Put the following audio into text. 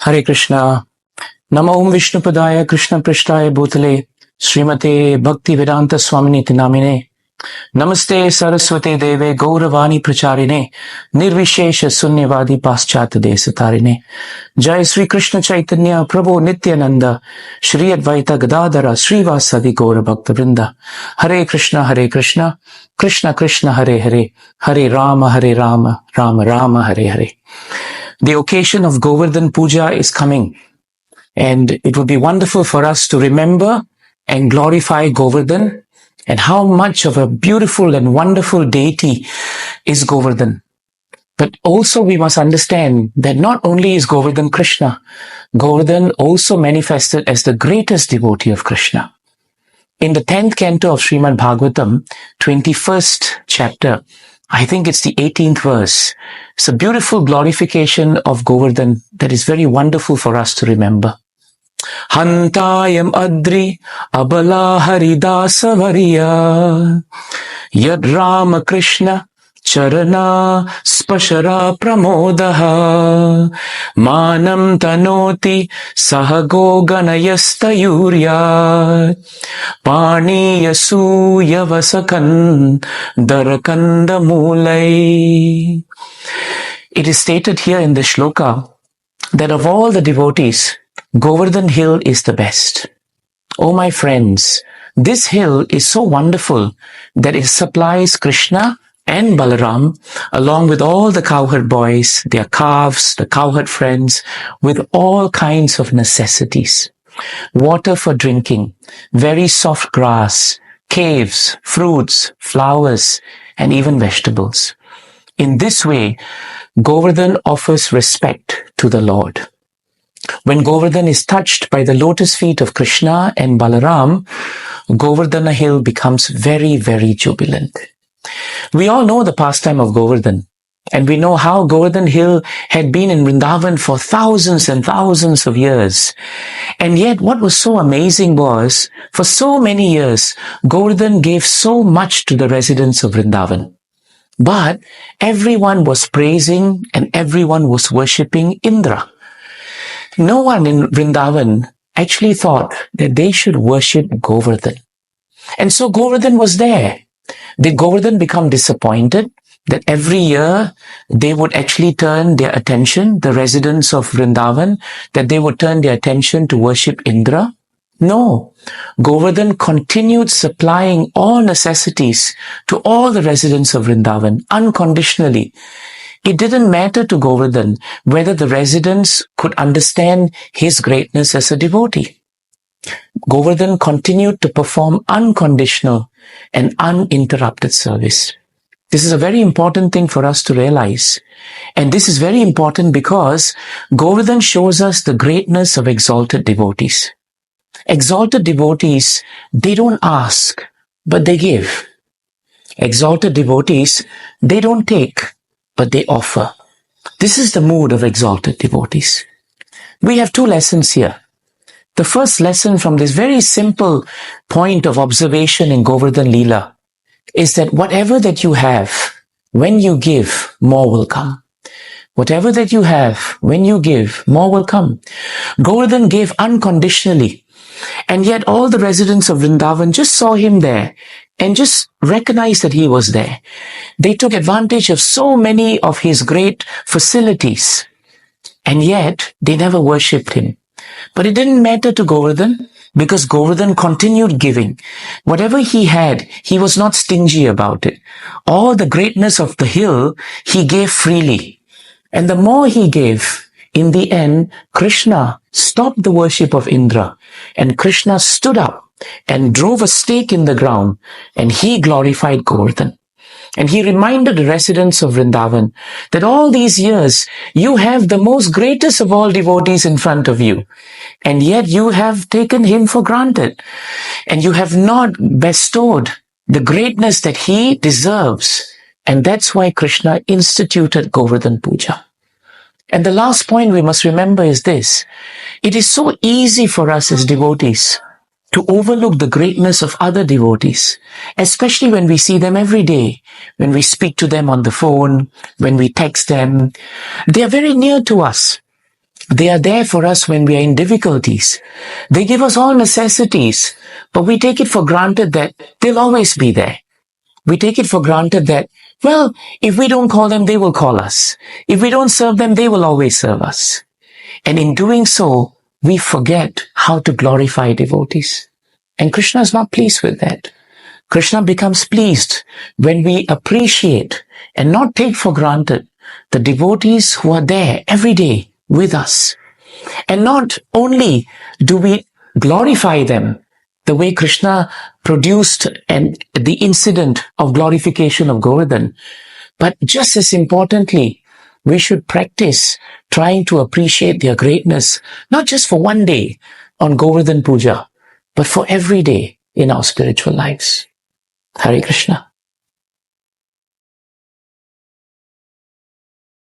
Hare Krishna. Namo Om Vishnupadaya Krishna Prishtaya Bhutale Srimate Bhakti Vedanta Swaminiti Namine. Namaste Saraswate Deve Gauravani Pracharine Nirvishesha Sunyavadi Paschat Desatarine. Jai Sri Krishna Chaitanya Prabhu Nityananda Shri Advaita Gadadara Srivasadi Gaura Bhakta Vrinda. Hare Krishna Krishna Krishna Hare Hare Hare Rama Rama Rama Hare Hare. The occasion of Govardhan Puja is coming, and it would be wonderful for us to remember and glorify Govardhan and how much of a beautiful and wonderful deity is Govardhan. But also we must understand that not only is Govardhan Krishna, Govardhan also manifested as the greatest devotee of Krishna. In the 10th canto of Srimad Bhagavatam, 21st chapter, I think it's the 18th verse. It's a beautiful glorification of Govardhan that is very wonderful for us to remember. Hantayam adri abala haridasa variya yad Rama Krishna charana spashara pramodaha manam tanoti sahago ganayastayurya paniyasu vasakan darakanda mulai. It is stated here in the shloka that of all the devotees, Govardhan hill is the best. Oh my friends, this hill is so wonderful that it supplies Krishna and Balaram, along with all the cowherd boys, their calves, the cowherd friends, with all kinds of necessities. Water for drinking, very soft grass, caves, fruits, flowers, and even vegetables. In this way, Govardhan offers respect to the Lord. When Govardhan is touched by the lotus feet of Krishna and Balaram, Govardhana hill becomes very, very jubilant. We all know the pastime of Govardhan, and we know how Govardhan hill had been in Vrindavan for thousands and thousands of years. And yet what was so amazing was, for so many years, Govardhan gave so much to the residents of Vrindavan. But everyone was praising and everyone was worshipping Indra. No one in Vrindavan actually thought that they should worship Govardhan. And so Govardhan was there. Did Govardhan become disappointed that every year they would actually turn their attention, the residents of Vrindavan, that they would turn their attention to worship Indra? No. Govardhan continued supplying all necessities to all the residents of Vrindavan unconditionally. It didn't matter to Govardhan whether the residents could understand his greatness as a devotee. Govardhan continued to perform unconditional and uninterrupted service. This is a very important thing for us to realize. And this is very important because Govardhan shows us the greatness of exalted devotees. Exalted devotees, they don't ask, but they give. Exalted devotees, they don't take, but they offer. This is the mood of exalted devotees. We have two lessons here. The first lesson from this very simple point of observation in Govardhan Leela is that whatever that you have, when you give, more will come. Whatever that you have, when you give, more will come. Govardhan gave unconditionally, and yet all the residents of Vrindavan just saw him there and just recognized that he was there. They took advantage of so many of his great facilities, and yet they never worshipped him. But it didn't matter to Govardhan because Govardhan continued giving. Whatever he had, he was not stingy about it. All the greatness of the hill, he gave freely. And the more he gave, in the end, Krishna stopped the worship of Indra, and Krishna stood up and drove a stake in the ground, and he glorified Govardhan. And he reminded the residents of Vrindavan that all these years you have the most greatest of all devotees in front of you, and yet you have taken him for granted, and you have not bestowed the greatness that he deserves. And that's why Krishna instituted Govardhan Puja. And the last point we must remember is this. It is so easy for us as devotees to overlook the greatness of other devotees, especially when we see them every day, when we speak to them on the phone, when we text them. They are very near to us. They are there for us when we are in difficulties. They give us all necessities, but we take it for granted that they'll always be there. We take it for granted that, well, if we don't call them, they will call us. If we don't serve them, they will always serve us. And in doing so, we forget how to glorify devotees. And Krishna is not pleased with that. Krishna becomes pleased when we appreciate and not take for granted the devotees who are there every day with us. And not only do we glorify them the way Krishna produced and the incident of glorification of Govardhan, but just as importantly, we should practice trying to appreciate their greatness, not just for one day on Govardhan Puja, but for every day in our spiritual lives. Hare Krishna.